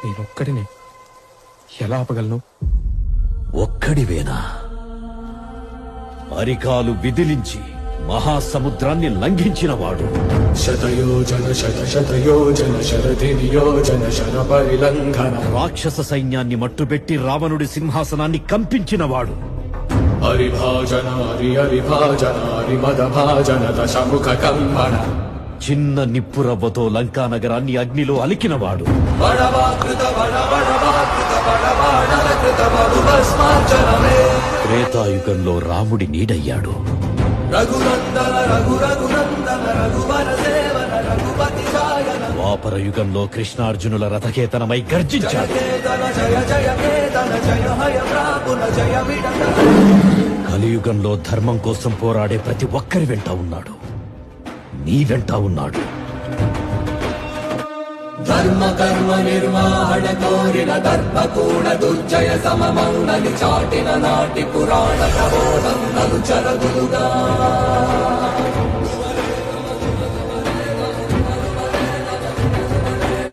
నేనొక్కడినే ఎలా ఆపగలను? ఒక్కడివేనా? అరికాలు విదిలించి మహాసముద్రాన్ని లంఘించినవాడు. శతయోజన శతయోజన శరదినియోజన శర పరిలంఘన. రాక్షస సైన్యాన్ని మట్టుబెట్టి రావణుడి సింహాసనాన్ని కంపించినవాడు. హరిభాజన హరిభాజన హరిమదభాజన దశముఖ కంబన. చిన్న నిప్పురవ్వతో లంకా నగరాన్ని అగ్నిలో అలికినవాడు. త్రేతాయుగంలో రాముడి నీడయ్యాడు. ద్వాపర యుగంలో కృష్ణార్జునుల రథకేతనమై గర్జించాడు. కలియుగంలో ధర్మం కోసం పోరాడే ప్రతి ఒక్కరి వెంట ఉన్నాడు. నీ వెంట ఉన్నాడు. ధర్మ కర్మ నిర్వహణ కోరిన గర్భకూడ దుర్జయ సమమౌనని చాటిన నాటి పురాణ ప్రబోధం నలు చరగులుగా.